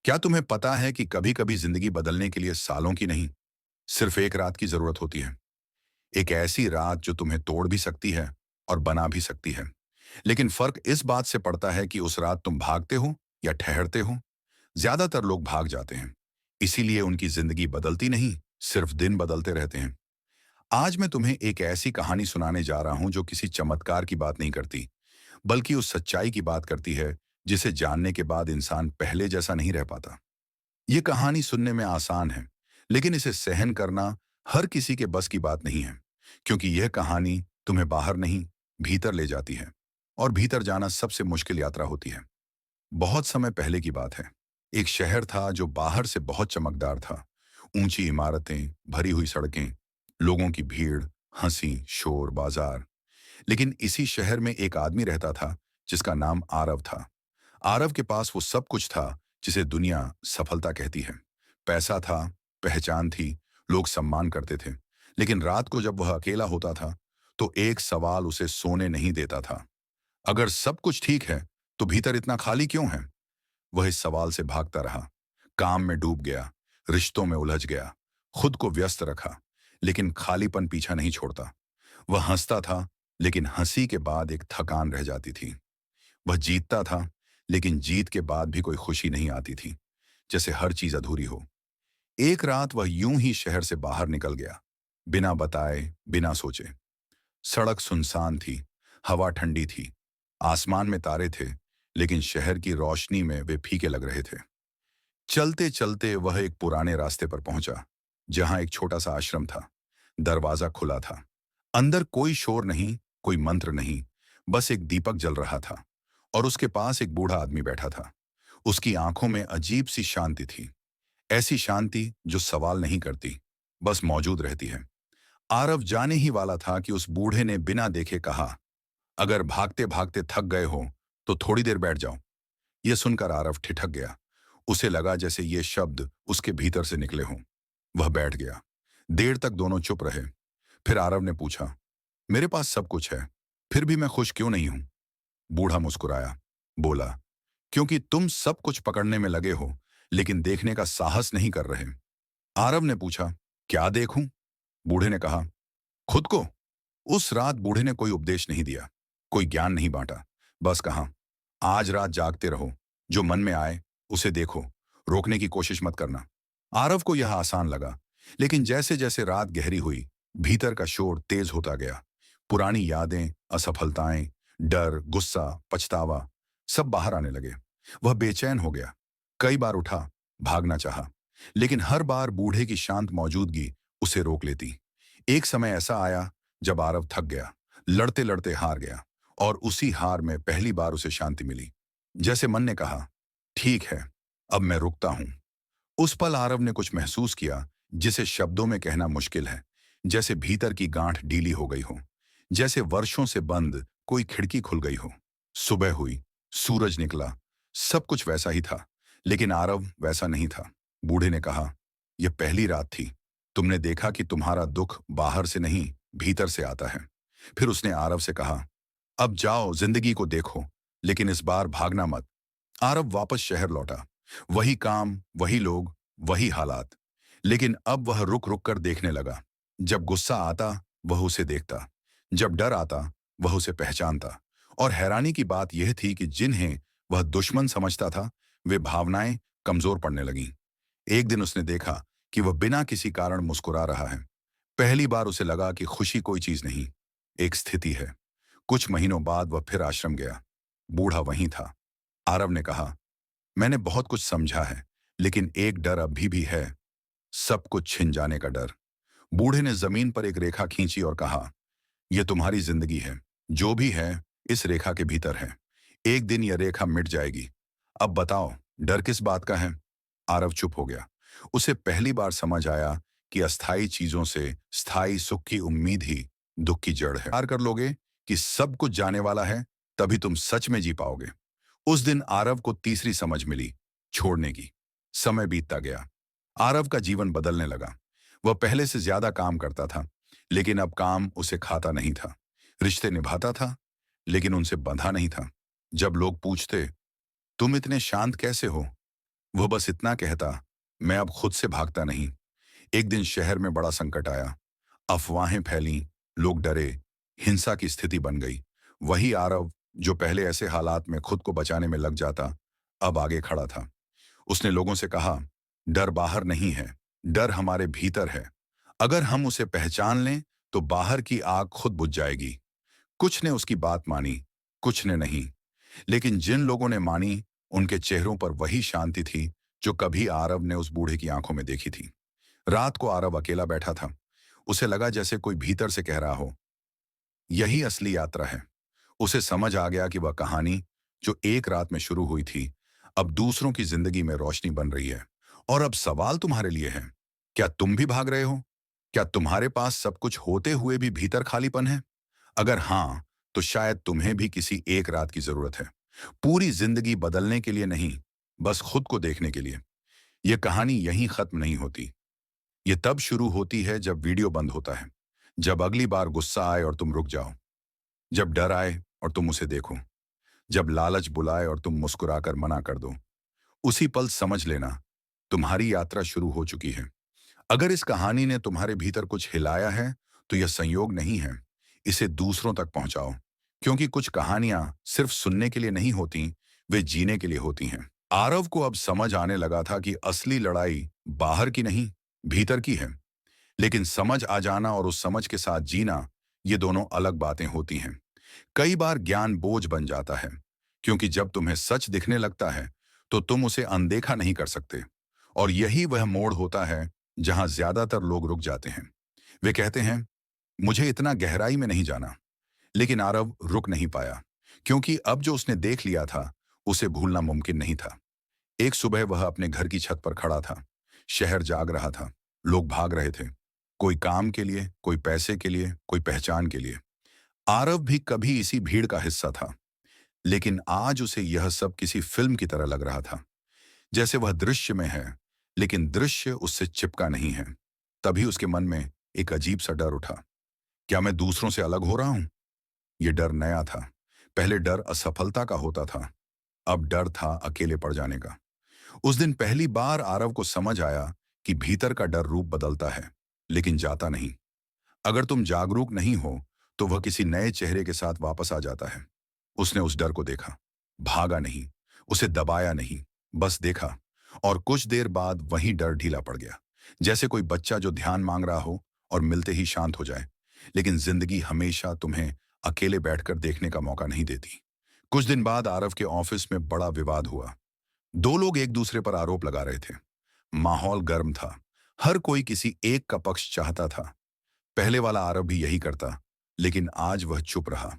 क्या तुम्हें पता है कि कभी-कभी जिंदगी बदलने के लिए सालों की नहीं, सिर्फ एक रात की जरूरत होती है। एक ऐसी रात जो तुम्हें तोड़ भी सकती है और बना भी सकती है। लेकिन फर्क इस बात से पड़ता है कि उस रात तुम भागते हो या ठहरते हो। ज्यादातर लोग भाग जाते हैं, इसीलिए उनकी जिंदगी बदलती नहीं, सिर्फ दिन बदलते रहते हैं। आज मैं तुम्हें एक ऐसी कहानी सुनाने जा रहा हूं जो किसी चमत्कार की बात नहीं करती, बल्कि उस सच्चाई की बात करती है जिसे जानने के बाद इंसान पहले जैसा नहीं रह पाता। ये कहानी सुनने में आसान है, लेकिन इसे सहन करना हर किसी के बस की बात नहीं है, क्योंकि यह कहानी तुम्हें बाहर नहीं, भीतर ले जाती है। और भीतर जाना सबसे मुश्किल यात्रा होती है। बहुत समय पहले की बात है। एक शहर था जो बाहर से बहुत चमकदार था। ऊंची इमारतें, भरी हुई सड़कें, लोगों की भीड़, हंसी, शोर, बाजार। लेकिन इसी शहर में एक आदमी रहता था जिसका नाम आरव था। आरव के पास वो सब कुछ था जिसे दुनिया सफलता कहती है। पैसा था, पहचान थी, लोग सम्मान करते थे। लेकिन रात को जब वह अकेला होता था, तो एक सवाल उसे सोने नहीं देता था। अगर सब कुछ ठीक है, तो भीतर इतना खाली क्यों है? वह इस सवाल से भागता रहा। काम में डूब गया, रिश्तों में उलझ गया, खुद को व्यस्त रखा, लेकिन खालीपन पीछा नहीं छोड़ता। वह हंसता था, लेकिन हंसी के बाद एक थकान रह जाती थी। वह जीतता था, लेकिन जीत के बाद भी कोई खुशी नहीं आती थी, जैसे हर चीज अधूरी हो। एक रात वह यूं ही शहर से बाहर निकल गया, बिना बताए, बिना सोचे। सड़क सुनसान थी, हवा ठंडी थी, आसमान में तारे थे, लेकिन शहर की रोशनी में वे फीके लग रहे थे। चलते चलते वह एक पुराने रास्ते पर पहुंचा, जहां एक छोटा सा आश्रम था। दरवाजा खुला था। अंदर कोई शोर नहीं, कोई मंत्र नहीं, बस एक दीपक जल रहा था। और उसके पास एक बूढ़ा आदमी बैठा था। उसकी आंखों में अजीब सी शांति थी, ऐसी शांति जो सवाल नहीं करती, बस मौजूद रहती है। आरव जाने ही वाला था कि उस बूढ़े ने बिना देखे कहा, अगर भागते भागते थक गए हो तो थोड़ी देर बैठ जाओ। यह सुनकर आरव ठिठक गया। उसे लगा जैसे ये शब्द उसके भीतर से निकले हों। वह बैठ गया। देर तक दोनों चुप रहे। फिर आरव ने पूछा, मेरे पास सब कुछ है, फिर भी मैं खुश क्यों नहीं हूं? बूढ़ा मुस्कुराया, बोला, क्योंकि तुम सब कुछ पकड़ने में लगे हो, लेकिन देखने का साहस नहीं कर रहे। आरव ने पूछा, क्या देखूं? बूढ़े ने कहा, खुद को। उस रात बूढ़े ने कोई उपदेश नहीं दिया, कोई ज्ञान नहीं बांटा, बस कहा, आज रात जागते रहो, जो मन में आए उसे देखो, रोकने की कोशिश मत करना। आरव को यह आसान लगा, लेकिन जैसे जैसे रात गहरी हुई, भीतर का शोर तेज होता गया। पुरानी यादें, असफलताएं, डर, गुस्सा, पछतावा, सब बाहर आने लगे। वह बेचैन हो गया। कई बार उठा, भागना चाहा, लेकिन हर बार बूढ़े की शांत मौजूदगी उसे रोक लेती। एक समय ऐसा आया जब आरव थक गया, लड़ते लड़ते हार गया, और उसी हार में पहली बार उसे शांति मिली। जैसे मन ने कहा, ठीक है, अब मैं रुकता हूं। उस पल आरव ने कुछ महसूस किया जिसे शब्दों में कहना मुश्किल है। जैसे भीतर की गांठ ढीली हो गई हो, जैसे वर्षों से बंद कोई खिड़की खुल गई हो। सुबह हुई, सूरज निकला, सब कुछ वैसा ही था, लेकिन आरव वैसा नहीं था। बूढ़े ने कहा, यह पहली रात थी, तुमने देखा कि तुम्हारा दुख बाहर से नहीं, भीतर से आता है। फिर उसने आरव से कहा, अब जाओ, जिंदगी को देखो, लेकिन इस बार भागना मत। आरव वापस शहर लौटा। वही काम, वही लोग, वही हालात। लेकिन अब वह रुक रुक कर देखने लगा। जब गुस्सा आता, वह उसे देखता। जब डर आता, वह उसे पहचानता। और हैरानी की बात यह थी कि जिन्हें वह दुश्मन समझता था, वे भावनाएं कमजोर पड़ने लगीं। एक दिन उसने देखा कि वह बिना किसी कारण मुस्कुरा रहा है। पहली बार उसे लगा कि खुशी कोई चीज नहीं, एक स्थिति है। कुछ महीनों बाद वह फिर आश्रम गया। बूढ़ा वहीं था। आरव ने कहा, मैंने बहुत कुछ समझा है, लेकिन एक डर अभी भी है, सब कुछ छिन जाने का डर। बूढ़े ने जमीन पर एक रेखा खींची और कहा, यह तुम्हारी जिंदगी है, जो भी है इस रेखा के भीतर है। एक दिन यह रेखा मिट जाएगी। अब बताओ, डर किस बात का है? आरव चुप हो गया। उसे पहली बार समझ आया कि अस्थाई चीजों से स्थायी सुख की उम्मीद ही दुख की जड़ है। प्यार कर लोगे कि सब कुछ जाने वाला है, तभी तुम सच में जी पाओगे। उस दिन आरव को तीसरी समझ मिली, छोड़ने की। समय बीतता गया। आरव का जीवन बदलने लगा। वह पहले से ज्यादा काम करता था, लेकिन अब काम उसे खाता नहीं था। रिश्ते निभाता था, लेकिन उनसे बंधा नहीं था। जब लोग पूछते, तुम इतने शांत कैसे हो, वह बस इतना कहता, मैं अब खुद से भागता नहीं। एक दिन शहर में बड़ा संकट आया। अफवाहें फैलीं, लोग डरे, हिंसा की स्थिति बन गई। वही आरव, जो पहले ऐसे हालात में खुद को बचाने में लग जाता, अब आगे खड़ा था। उसने लोगों से कहा, डर बाहर नहीं है, डर हमारे भीतर है। अगर हम उसे पहचान लें, तो बाहर की आग खुद बुझ जाएगी। कुछ ने उसकी बात मानी, कुछ ने नहीं। लेकिन जिन लोगों ने मानी, उनके चेहरों पर वही शांति थी जो कभी आरव ने उस बूढ़े की आंखों में देखी थी। रात को आरव अकेला बैठा था। उसे लगा जैसे कोई भीतर से कह रहा हो, यही असली यात्रा है। उसे समझ आ गया कि वह कहानी, जो एक रात में शुरू हुई थी, अब दूसरों की जिंदगी में रोशनी बन रही है। और अब सवाल तुम्हारे लिए है, क्या तुम भी भाग रहे हो? क्या तुम्हारे पास सब कुछ होते हुए भी भीतर खालीपन है? अगर हाँ, तो शायद तुम्हें भी किसी एक रात की जरूरत है। पूरी जिंदगी बदलने के लिए नहीं, बस खुद को देखने के लिए। यह कहानी यहीं खत्म नहीं होती। ये तब शुरू होती है जब वीडियो बंद होता है, जब अगली बार गुस्सा आए और तुम रुक जाओ, जब डर आए और तुम उसे देखो, जब लालच बुलाए और तुम मुस्कुराकर मना कर दो। उसी पल समझ लेना, तुम्हारी यात्रा शुरू हो चुकी है। अगर इस कहानी ने तुम्हारे भीतर कुछ हिलाया है, तो यह संयोग नहीं है। इसे दूसरों तक पहुंचाओ, क्योंकि कुछ कहानियां सिर्फ सुनने के लिए नहीं होती, वे जीने के लिए होती हैं। आरव को अब समझ आने लगा था कि असली लड़ाई बाहर की नहीं, भीतर की है। लेकिन समझ आ जाना और उस समझ के साथ जीना, ये दोनों अलग बातें होती हैं। कई बार ज्ञान बोझ बन जाता है, क्योंकि जब तुम्हें सच दिखने लगता है, तो तुम उसे अनदेखा नहीं कर सकते। और यही वह मोड़ होता है जहां ज्यादातर लोग रुक जाते हैं। वे कहते हैं, मुझे इतना गहराई में नहीं जाना। लेकिन आरव रुक नहीं पाया, क्योंकि अब जो उसने देख लिया था, उसे भूलना मुमकिन नहीं था। एक सुबह वह अपने घर की छत पर खड़ा था। शहर जाग रहा था, लोग भाग रहे थे। कोई काम के लिए, कोई पैसे के लिए, कोई पहचान के लिए। आरव भी कभी इसी भीड़ का हिस्सा था, लेकिन आज उसे यह सब किसी फिल्म की तरह लग रहा था। जैसे वह दृश्य में है, लेकिन दृश्य उससे चिपका नहीं है। तभी उसके मन में एक अजीब सा डर उठा। क्या मैं दूसरों से अलग हो रहा हूं? यह डर नया था। पहले डर असफलता का होता था, अब डर था अकेले पड़ जाने का। उस दिन पहली बार आरव को समझ आया कि भीतर का डर रूप बदलता है, लेकिन जाता नहीं। अगर तुम जागरूक नहीं हो, तो वह किसी नए चेहरे के साथ वापस आ जाता है। उसने उस डर को देखा, भागा नहीं, उसे दबाया नहीं, बस देखा। और कुछ देर बाद वही डर ढीला पड़ गया, जैसे कोई बच्चा जो ध्यान मांग रहा हो और मिलते ही शांत हो जाए। लेकिन जिंदगी हमेशा तुम्हें अकेले बैठकर देखने का मौका नहीं देती। कुछ दिन बाद आरव के ऑफिस में बड़ा विवाद हुआ। दो लोग एक दूसरे पर आरोप लगा रहे थे। माहौल गर्म था, हर कोई किसी एक का पक्ष चाहता था। पहले वाला आरव भी यही करता, लेकिन आज वह चुप रहा।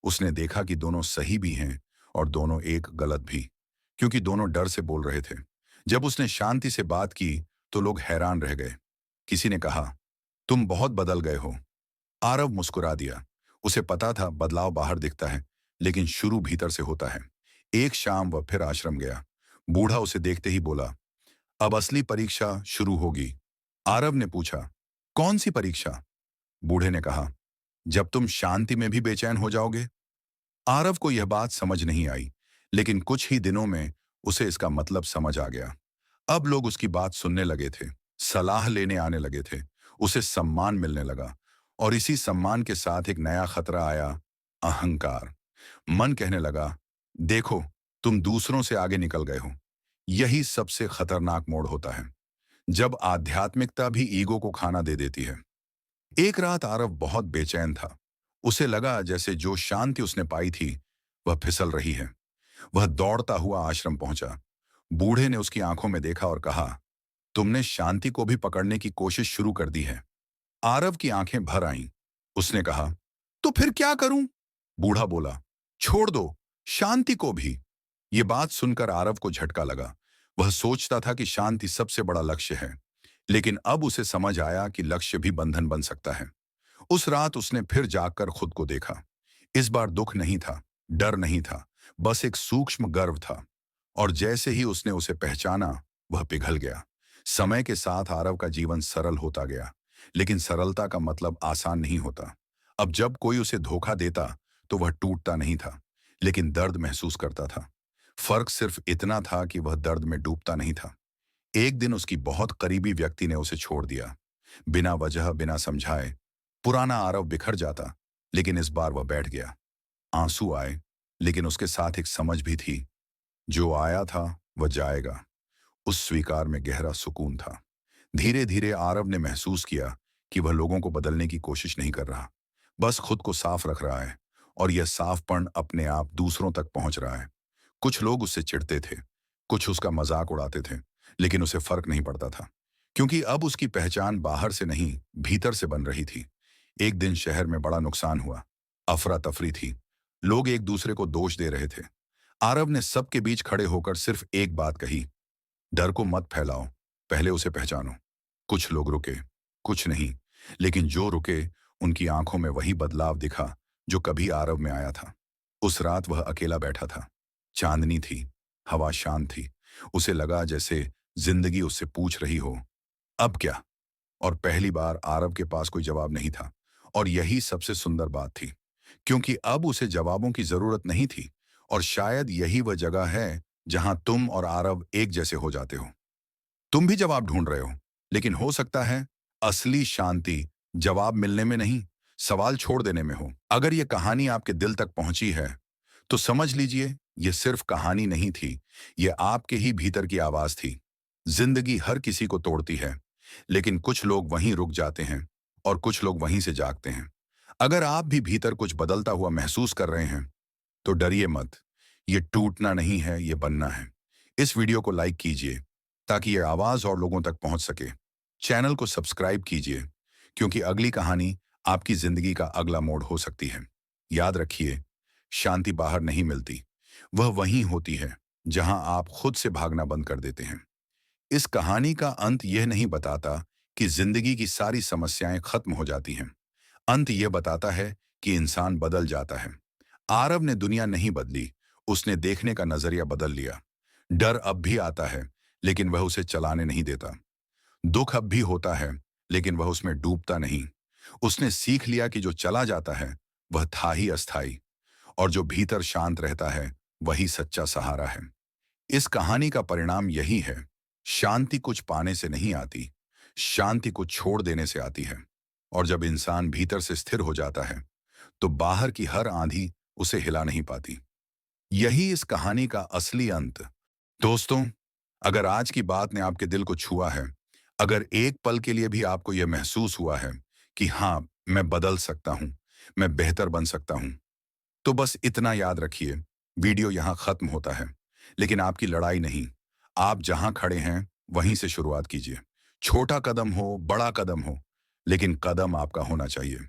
उसने देखा कि दोनों सही भी हैं और दोनों एक गलत भी, क्योंकि दोनों डर से बोल रहे थे। जब उसने शांति से बात की, तो लोग हैरान रह गए। किसी ने कहा, तुम बहुत बदल गए हो। आरव मुस्कुरा दिया। उसे पता था बदलाव बाहर दिखता है, लेकिन शुरू भीतर से होता है। एक शाम वह फिर आश्रम गया। बूढ़ा उसे देखते ही बोला, अब असली परीक्षा शुरू होगी। आरव ने पूछा, कौन सी परीक्षा? बूढ़े ने कहा, जब तुम शांति में भी बेचैन हो जाओगे। आरव को यह बात समझ नहीं आई, लेकिन कुछ ही दिनों में उसे इसका मतलब समझ आ गया। अब लोग उसकी बात सुनने लगे थे, सलाह लेने आने लगे थे। उसे सम्मान मिलने लगा, और इसी सम्मान के साथ एक नया खतरा आया, अहंकार। मन कहने लगा, देखो, तुम दूसरों से आगे निकल गए हो। यही सबसे खतरनाक मोड़ होता है, जब आध्यात्मिकता भी ईगो को खाना दे देती है। एक रात आरव बहुत बेचैन था। उसे लगा जैसे जो शांति उसने पाई थी, वह फिसल रही है। वह दौड़ता हुआ आश्रम पहुंचा। बूढ़े ने उसकी आंखों में देखा और कहा, तुमने शांति को भी पकड़ने की कोशिश शुरू कर दी है। आरव की आंखें भर आईं। उसने कहा, तो फिर क्या करूं? बूढ़ा बोला, छोड़ दो, शांति को भी। ये बात सुनकर आरव को झटका लगा। वह सोचता था कि शांति सबसे बड़ा लक्ष्य है, लेकिन अब उसे समझ आया कि लक्ष्य भी बंधन बन सकता है। उस रात उसने फिर जागकर खुद को देखा। इस बार दुख नहीं था, डर नहीं था, बस एक सूक्ष्म गर्व था। और जैसे ही उसने उसे पहचाना, वह पिघल गया। समय के साथ आरव का जीवन सरल होता गया, लेकिन सरलता का मतलब आसान नहीं होता। अब जब कोई उसे धोखा देता, तो वह टूटता नहीं था, लेकिन दर्द महसूस करता था। फर्क सिर्फ इतना था कि वह दर्द में डूबता नहीं था। एक दिन उसकी बहुत करीबी व्यक्ति ने उसे छोड़ दिया, बिना वजह, बिना समझाए। पुराना आरव बिखर जाता, लेकिन इस बार वह बैठ गया। आंसू आए, लेकिन उसके साथ एक समझ भी थी। जो आया था वह जाएगा। उस स्वीकार में गहरा सुकून था। धीरे धीरे आरव ने महसूस किया कि वह लोगों को बदलने की कोशिश नहीं कर रहा, बस खुद को साफ रख रहा है। और यह साफपन अपने आप दूसरों तक पहुंच रहा है। कुछ लोग उससे चिढ़ते थे, कुछ उसका मजाक उड़ाते थे, लेकिन उसे फर्क नहीं पड़ता था, क्योंकि अब उसकी पहचान बाहर से नहीं, भीतर से बन रही थी। एक दिन शहर में बड़ा नुकसान हुआ। अफरा तफरी थी। लोग एक दूसरे को दोष दे रहे थे। आरव ने सबके बीच खड़े होकर सिर्फ एक बात कही, डर को मत फैलाओ, पहले उसे पहचानो। कुछ लोग रुके, कुछ नहीं, लेकिन जो रुके उनकी आंखों में वही बदलाव दिखा जो कभी आरव में आया था। उस रात वह अकेला बैठा था। चांदनी थी, हवा शांत थी। उसे लगा जैसे जिंदगी उससे पूछ रही हो, अब क्या? और पहली बार आरव के पास कोई जवाब नहीं था। और यही सबसे सुंदर बात थी, क्योंकि अब उसे जवाबों की जरूरत नहीं थी। और शायद यही वह जगह है जहां तुम और आरव एक जैसे हो जाते हो। तुम भी जवाब ढूंढ रहे हो, लेकिन हो सकता है असली शांति जवाब मिलने में नहीं, सवाल छोड़ देने में हो। अगर यह कहानी आपके दिल तक पहुंची है, तो समझ लीजिए यह सिर्फ कहानी नहीं थी, यह आपके ही भीतर की आवाज थी। जिंदगी हर किसी को तोड़ती है, लेकिन कुछ लोग वहीं रुक जाते हैं और कुछ लोग वहीं से जागते हैं। अगर आप भी भीतर कुछ बदलता हुआ महसूस कर रहे हैं, तो डरिए मत। ये टूटना नहीं है, ये बनना है। इस वीडियो को लाइक कीजिए ताकि ये आवाज और लोगों तक पहुंच सके। चैनल को सब्सक्राइब कीजिए, क्योंकि अगली कहानी आपकी जिंदगी का अगला मोड़ हो सकती है। याद रखिए, शांति बाहर नहीं मिलती, वह वहीं होती है जहां आप खुद से भागना बंद कर देते हैं। इस कहानी का अंत यह नहीं बताता कि जिंदगी की सारी समस्याएं खत्म हो जाती हैं। अंत यह बताता है कि इंसान बदल जाता है। आरव ने दुनिया नहीं बदली, उसने देखने का नजरिया बदल लिया। डर अब भी आता है, लेकिन वह उसे चलाने नहीं देता। दुख अब भी होता है, लेकिन वह उसमें डूबता नहीं। उसने सीख लिया कि जो चला जाता है वह था ही अस्थाई, और जो भीतर शांत रहता है वही सच्चा सहारा है। इस कहानी का परिणाम यही है, शांति कुछ पाने से नहीं आती, शांति कुछ छोड़ देने से आती है। और जब इंसान भीतर से स्थिर हो जाता है, तो बाहर की हर आंधी उसे हिला नहीं पाती। यही इस कहानी का असली अंत। दोस्तों, अगर आज की बात ने आपके दिल को छुआ है, अगर एक पल के लिए भी आपको यह महसूस हुआ है कि हाँ, मैं बदल सकता हूं, मैं बेहतर बन सकता हूं, तो बस इतना याद रखिए, वीडियो यहां खत्म होता है, लेकिन आपकी लड़ाई नहीं। आप जहां खड़े हैं वहीं से शुरुआत कीजिए। छोटा कदम हो, बड़ा कदम हो, लेकिन कदम आपका होना चाहिए।